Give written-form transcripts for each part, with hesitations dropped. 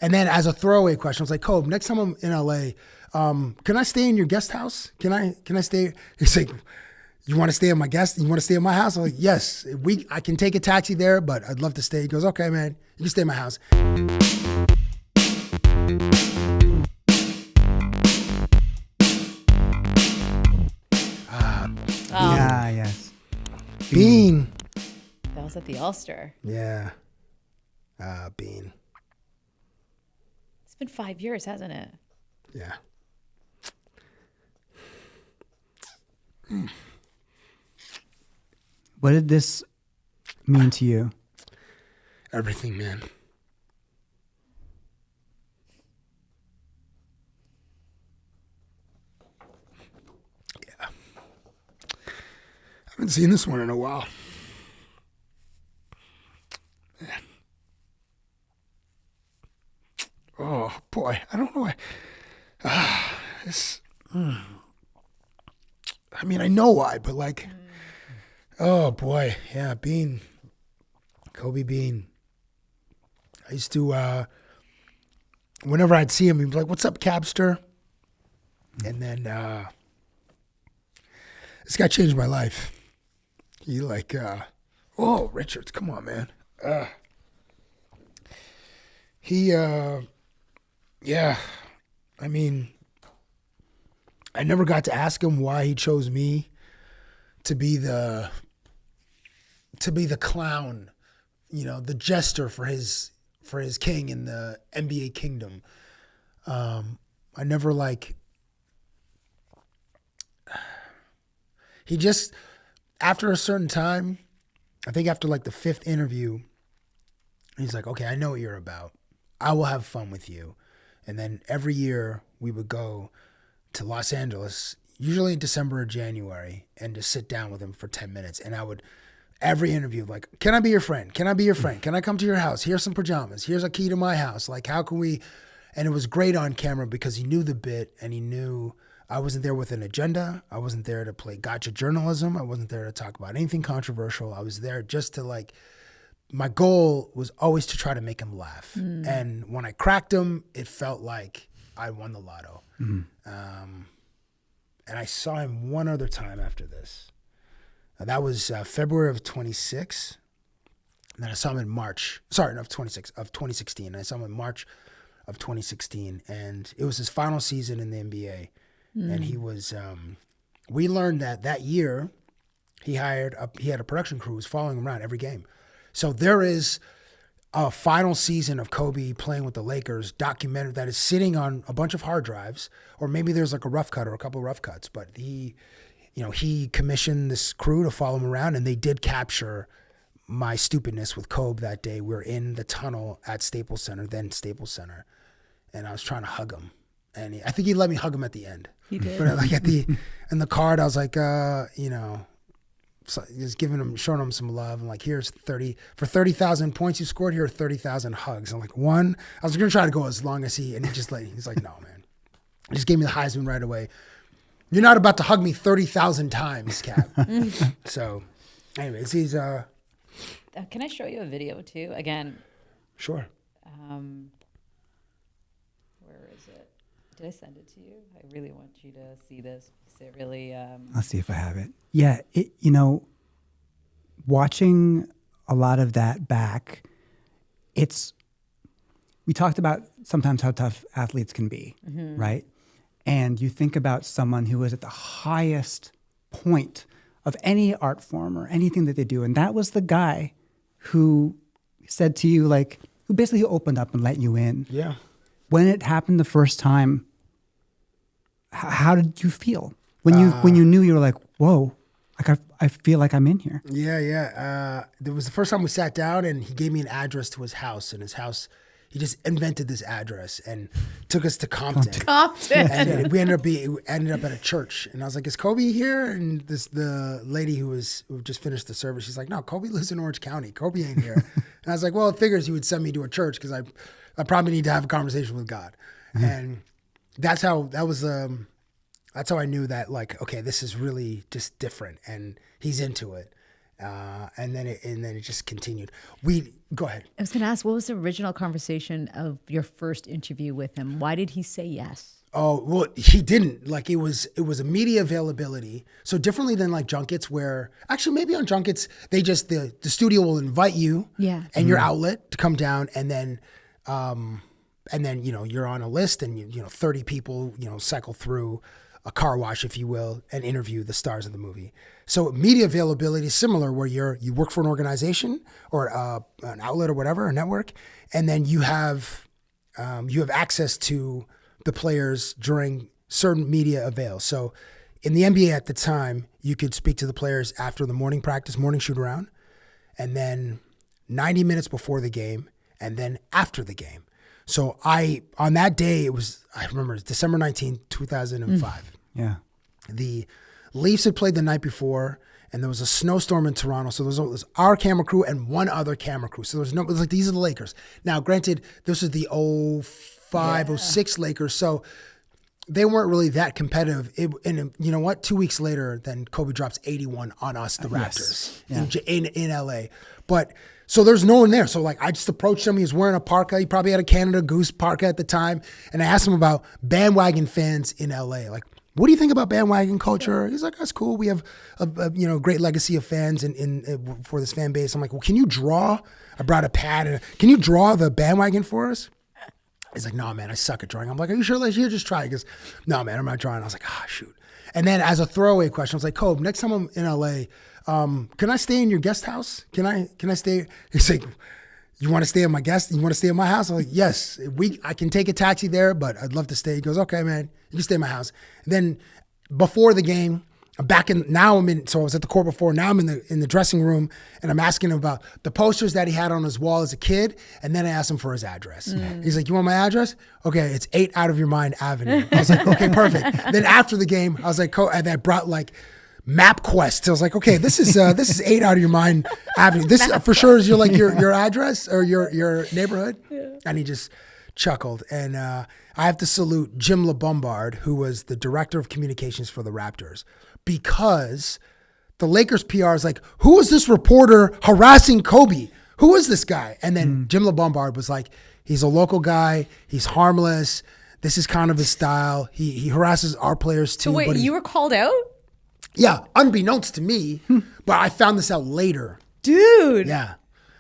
And then as a throwaway question, I was like, Kobe, next time I'm in LA, can I stay in your guest house? Can I stay? He's like, you want to stay in my guest? You want to stay in my house? I'm like, yes, I can take a taxi there, but I'd love to stay. He goes, okay, man, you can stay in my house. Yeah, yes. Bean. That was at the All-Star. Yeah. Bean. It's been 5 years, hasn't it? Yeah. What did this mean to you? Everything, man. Yeah. I haven't seen this one in a while. Yeah. Oh, boy. I don't know why. I mean, I know why, but like, oh, boy. Yeah, Bean. Kobe Bean. I used to, whenever I'd see him, he'd be like, what's up, Cabster? And then this guy changed my life. He like, oh, Richards, come on, man. Yeah, I mean, I never got to ask him why he chose me to be the clown, you know, the jester for his king in the NBA kingdom. I never he just, after a certain time, I think after like the 5th interview, he's like, okay, I know what you're about. I will have fun with you. And then every year we would go to Los Angeles, usually in December or January, and just sit down with him for 10 minutes. And I would, every interview, like, can I be your friend? Can I be your friend? Can I come to your house? Here's some pajamas. Here's a key to my house. Like, how can we? And it was great on camera because he knew the bit and he knew I wasn't there with an agenda. I wasn't there to play gotcha journalism. I wasn't there to talk about anything controversial. I was there just to like, my goal was always to try to make him laugh. And when I cracked him, it felt like I won the lotto. And I saw him one other time after this. That was February of 26. And then I saw him in March. Sorry, no, of 2016. I saw him in March of 2016. And it was his final season in the NBA. And he was, we learned that year he had a production crew who was following him around every game. So there is a final season of Kobe playing with the Lakers documentary that is sitting on a bunch of hard drives, or maybe there's like a rough cut or a couple of rough cuts, but he commissioned this crew to follow him around, and they did capture my stupidness with Kobe that day. We were in the tunnel at Staples Center, and I was trying to hug him. And I think he let me hug him at the end. He did. But like in the card, I was like, so just showing him some love. And like, here's 30,000 points you scored. Here are 30,000 hugs. I'm like, one. I was gonna try to go as long as he's like, no, man. He just gave me the Heisman right away. You're not about to hug me 30,000 times, Cab. So, anyways, he's Can I show you a video too? Again. Sure. Where is it? Did I send it to you? I really want you to see this. It really. I'll see if I have it. Yeah, watching a lot of that back, we talked about sometimes how tough athletes can be, right? And you think about someone who is at the highest point of any art form or anything that they do, and that was the guy who said to you, like, who basically opened up and let you in. Yeah. When it happened the first time, how did you feel? When you knew, you were like, whoa, like I feel like I'm in here. Yeah. It was the first time we sat down, and he gave me an address to his house. And his house, he just invented this address and took us to Compton. And we ended up at a church. And I was like, is Kobe here? And the lady who just finished the service, she's like, no, Kobe lives in Orange County. Kobe ain't here. And I was like, well, it figures he would send me to a church because I probably need to have a conversation with God. And that's how I knew that, like, okay, this is really just different, and he's into it. And then it just continued. Go ahead. I was going to ask, what was the original conversation of your first interview with him? Why did he say yes? Oh, well, he didn't. Like, it was a media availability. So differently than like junkets, where actually maybe on junkets they just the studio will invite you and your outlet to come down, and then you're on a list, and 30 people cycle through a car wash, if you will, and interview the stars of the movie. So media availability is similar, where you work for an organization or an outlet or whatever, a network, and then you have access to the players during certain media avails. So in the NBA at the time, you could speak to the players after the morning practice, morning shoot around, and then 90 minutes before the game, and then after the game. So on that day, I remember it was December 19th, 2005. Yeah. The Leafs had played the night before, and there was a snowstorm in Toronto. So there was our camera crew and one other camera crew. So it was like, these are the Lakers. Now, granted, this is the 05, 06 Lakers. So they weren't really that competitive. And you know what? 2 weeks later, then Kobe drops 81 on us, the Raptors, in LA. But so there's no one there. So like, I just approached him. He was wearing a parka. He probably had a Canada Goose parka at the time. And I asked him about bandwagon fans in LA. Like, what do you think about bandwagon culture? He's like, that's cool. We have a great legacy of fans for this fan base. I'm like, well, can you draw? I brought a pad. And can you draw the bandwagon for us? He's like, no, man, I suck at drawing. I'm like, are you sure? Let's just try. He goes, no, man, I'm not drawing. I was like, shoot. And then as a throwaway question, I was like, Kobe, next time I'm in LA, can I stay in your guest house? Can I stay? He's like, you want to stay at my guest? You want to stay at my house? I'm like, yes, I can take a taxi there, but I'd love to stay. He goes, okay, man, you can stay at my house. And then before the game, so I was at the court before, now I'm in the dressing room, and I'm asking him about the posters that he had on his wall as a kid, and then I asked him for his address. He's like, you want my address? Okay, it's 8 Out of Your Mind Avenue. I was like, okay, perfect. Then after the game, I was like, and I brought like MapQuest. I was like, okay, this is 8 Out of Your Mind Avenue. This for sure is your address or your neighborhood. Yeah. And he just chuckled. And I have to salute Jim LeBombard, who was the director of communications for the Raptors, because the Lakers PR is like, who is this reporter harassing Kobe? Who is this guy? And then Jim LeBombard was like, he's a local guy. He's harmless. This is kind of his style. He harasses our players too. So wait, you were called out? Yeah, unbeknownst to me, but I found this out later. Dude. Yeah.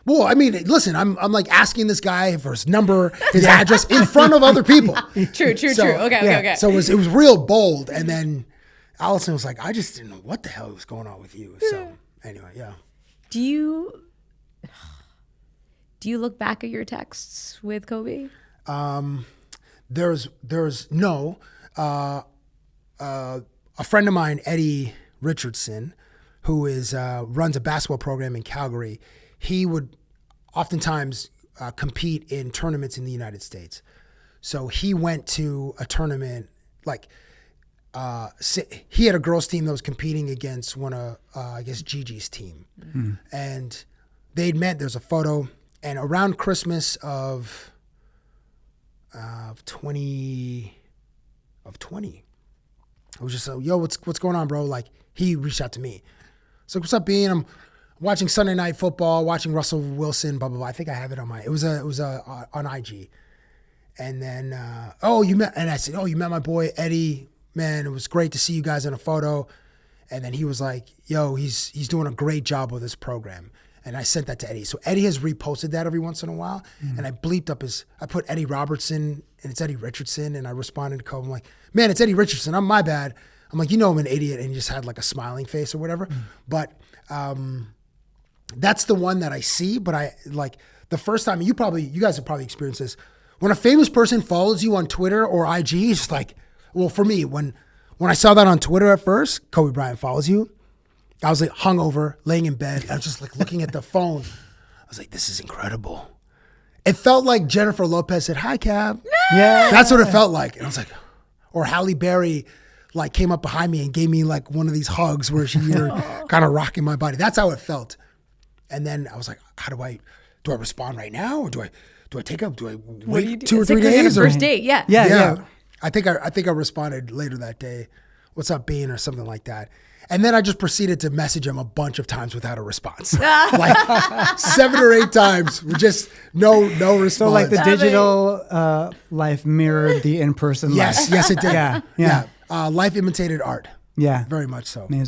Well, I mean, listen, I'm like asking this guy for his number, his address in front of other people. True. Okay. So it was real bold. And then Allison was like, I just didn't know what the hell was going on with you. So anyway, yeah. Do you look back at your texts with Kobe? There's no. A friend of mine, Eddie Richardson, who runs a basketball program in Calgary, he would oftentimes compete in tournaments in the United States. So he went to a tournament, he had a girls team that was competing against one of, I guess, Gigi's team. Mm-hmm. And they'd met, there's a photo, and around Christmas of 20, I was just like, yo, what's going on, bro? Like, he reached out to me. So what's up, Bean? I'm watching Sunday Night Football, watching Russell Wilson, blah, blah, blah. I think I have it on it was on IG. And then, and I said, you met my boy, Eddie. Man, it was great to see you guys in a photo. And then he was like, yo, he's doing a great job with this program. And I sent that to Eddie. So Eddie has reposted that every once in a while. Mm-hmm. And I bleeped up I put Eddie Robertson, and it's Eddie Richardson. And I responded to Kobe. I'm like, man, it's Eddie Richardson. My bad. I'm like, I'm an idiot. And he just had like a smiling face or whatever. Mm-hmm. But that's the one that I see. But I like the first time, you guys have probably experienced this. When a famous person follows you on Twitter or IG, it's just like, well, for me, when I saw that on Twitter at first, Kobe Bryant follows you, I was like hungover, laying in bed. I was just like looking at the phone. I was like, this is incredible. It felt like Jennifer Lopez said, hi, Cab. Yeah. That's what it felt like. And I was like, or Halle Berry like came up behind me and gave me like one of these hugs where you're kind of rocking my body. That's how it felt. And then I was like, do I respond right now? Or do I wait 2 or 3 days? Or first date, yeah. Yeah. I think I responded later that day. What's up, Bean, or something like that. And then I just proceeded to message him a bunch of times without a response. Like 7 or 8 times with just no response. So like the digital life mirrored the in-person life. Yes, it did. Yeah. Life imitated art. Yeah. Very much so. Amazing.